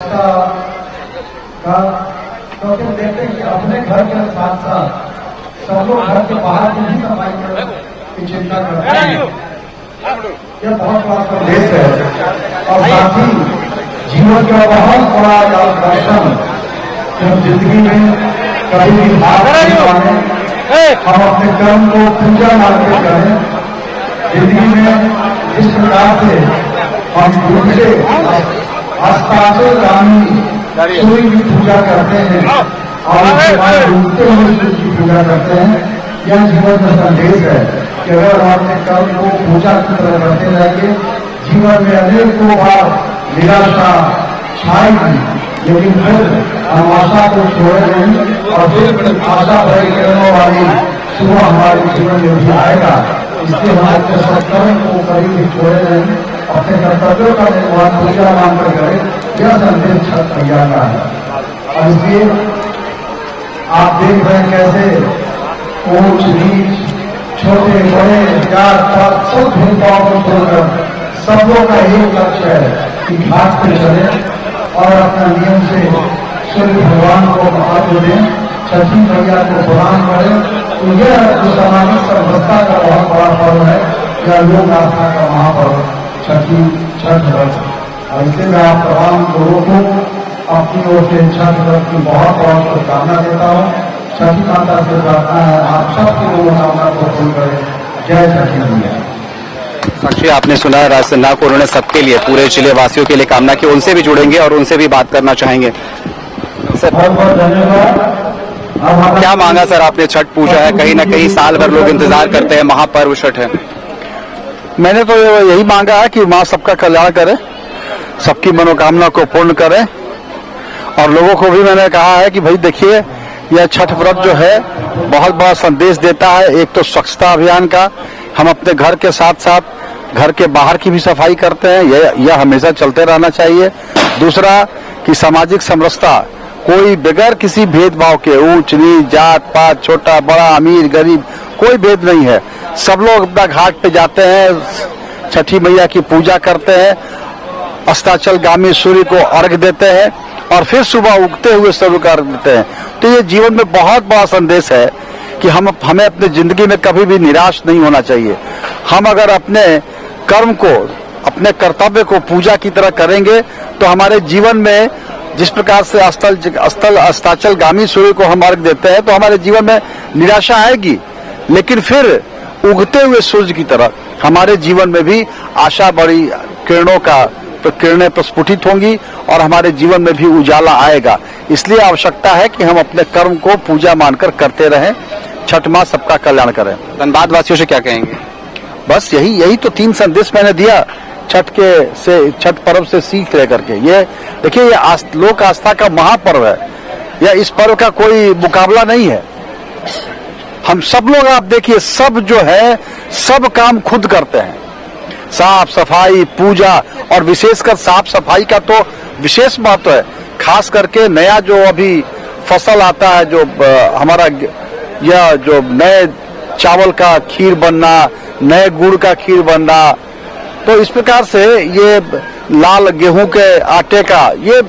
क्योंकि देखते हैं कि अपने घर के साथ साथ सब लोग घर के बाहर की भी सफाई की चिंता करते हैं। यह बहुत बड़ा संदेश है और साथ ही जीवन का बहुत बड़ा दर्शन जब जिंदगी में कभी भी हाथ नहीं माने, हम अपने कर्म को पूजा मान के करें। जिंदगी में जिस प्रकार से हम दूसरे अस्ताचलगामी सूर्य की पूजा करते हैं और डूबते हुए सूर्य की पूजा करते हैं, यह जीवन का संदेश है कि अगर हम अपने कर्म को पूजा की तरह करते रहेंगे, जीवन में अनेकों बार निराशा छाएगी, लेकिन फिर हम आशा को छोड़े नहीं और फिर आशा भरी किरणों वाली सुबह हमारे जीवन में भी आएगा। इसलिए हम अपने सत्कर्म को कभी भी छोड़े नहीं, अपने कर्तव्यों का निर्वहन पूजा मानकर करें। यह संदेश छठ मैया का है और इसलिए आप देख रहे हैं कैसे ऊंच नीच छोटे बड़े जात पात सब भेदभाव को छोड़कर सब लोग का एक लक्ष्य है कि घाट पे चले और अपना नियम से सूर्य भगवान को महत्व दें, छठी मैया को प्रणाम करें। तो यह जो सामाजिक समरसता का बहुत बड़ा पर्व है, यह लोक आस्था का महापर्व छठ व्रत। और इससे मैं आप तमाम लोगों को अपनी ओर से छठ व्रत की बहुत बहुत शुभकामना देता हूँ। छठी माता से प्रार्थना है आप सबकी मनोकामना को पूर्ण करें। जय छठी मैया। साक्षी, आपने सुना है राजसेना को, उन्होंने सबके लिए पूरे जिले वासियों के लिए कामना की। उनसे भी जुड़ेंगे और उनसे भी बात करना चाहेंगे। सर, बहुत बहुत धन्यवाद। क्या मांगा सर आपने? छठ पूजा है, कहीं ना कहीं साल भर लोग इंतजार करते हैं, महापर्व छठ है। मैंने तो यही मांगा है कि माँ सबका कल्याण करे, सबकी मनोकामना को पूर्ण करे। और लोगों को भी मैंने कहा है कि भाई देखिए, यह छठ व्रत जो है बहुत बड़ा संदेश देता है। एक तो स्वच्छता अभियान का, हम अपने घर के साथ साथ घर के बाहर की भी सफाई करते हैं, यह हमेशा चलते रहना चाहिए। दूसरा कि सामाजिक समरसता, कोई बगैर किसी भेदभाव के, ऊंच नीच जात पात छोटा बड़ा अमीर गरीब कोई भेद नहीं है। सब लोग अपना घाट पे जाते हैं, छठी मैया की पूजा करते हैं, अस्ताचलगामी सूर्य को अर्घ देते हैं और फिर सुबह उगते हुए सूर्य को अर्घ देते हैं। तो ये जीवन में बहुत बड़ा संदेश है कि हमें अपनी जिंदगी में कभी भी निराश नहीं होना चाहिए। हम अगर अपने कर्म को, अपने कर्तव्य को पूजा की तरह करेंगे तो हमारे जीवन में जिस प्रकार से अस्ताचलगामी सूर्य को हम अर्घ देते हैं तो हमारे जीवन में निराशा आएगी, लेकिन फिर उगते हुए सूर्य की तरह हमारे जीवन में भी आशा बड़ी किरणें प्रस्फुटित होंगी और हमारे जीवन में भी उजाला आएगा। इसलिए आवश्यकता है कि हम अपने कर्म को पूजा मानकर करते रहें। छठ माँ सबका कल्याण करें। धनबाद वासियों से क्या कहेंगे? बस यही तो 3 संदेश मैंने दिया छठ पर्व से सीख लेकर के। ये देखिए, ये लोक आस्था का महापर्व है, या इस पर्व का कोई मुकाबला नहीं है। हम सब लोग, आप देखिए, सब जो है सब काम खुद करते हैं, साफ सफाई पूजा, और विशेषकर साफ सफाई का तो विशेष महत्व है। खास करके नया जो अभी फसल आता है, जो हमारा यह जो नए चावल का खीर बनना, नए गुड़ का खीर बनना, तो इस प्रकार से ये लाल गेहूं के आटे का, ये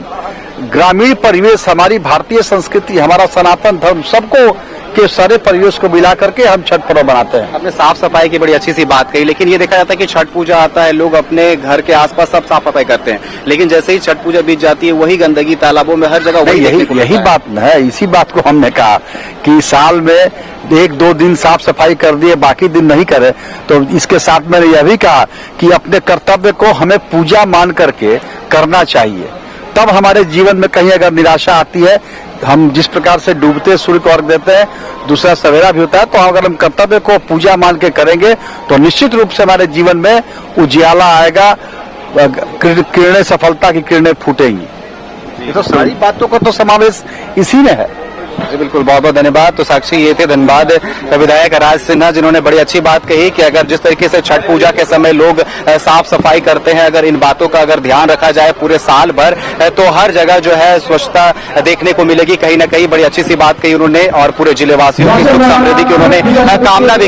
ग्रामीण परिवेश, हमारी भारतीय संस्कृति, हमारा सनातन धर्म, सबको के सारे परिवेश को मिला करके हम छठ पर्व बनाते हैं। आपने साफ सफाई की बड़ी अच्छी सी बात कही, लेकिन ये देखा जाता है कि छठ पूजा आता है, लोग अपने घर के आसपास सब साफ सफाई करते हैं, लेकिन जैसे ही छठ पूजा बीत जाती है वही गंदगी तालाबों में हर जगह यही बात है। इसी बात को हमने कहा कि साल में 1-2 दिन साफ सफाई कर दिए, बाकी दिन नहीं करे। तो इसके साथ मैंने यह भी कहा कि अपने कर्तव्य को हमें पूजा मान करके करना चाहिए। तब हमारे जीवन में कहीं अगर निराशा आती है, हम जिस प्रकार से डूबते सूर्य को अर्घ देते हैं, दूसरा सवेरा भी होता है, तो अगर हम कर्तव्य को पूजा मान के करेंगे तो निश्चित रूप से हमारे जीवन में उजियाला आएगा, किरणें, सफलता की किरणें फूटेंगी। ये तो सारी बातों का तो समावेश इसी में है। जी बिल्कुल, बहुत बहुत धन्यवाद। तो साक्षी, ये थे धनबाद विधायक राज सिन्हा, जिन्होंने बड़ी अच्छी बात कही कि अगर जिस तरीके से छठ पूजा के समय लोग साफ सफाई करते हैं, अगर इन बातों का अगर ध्यान रखा जाए पूरे साल भर, तो हर जगह जो है स्वच्छता देखने को मिलेगी। कहीं ना कहीं बड़ी अच्छी सी बात कही उन्होंने और पूरे जिले वासियों की सुख समृद्धि की उन्होंने कामना भी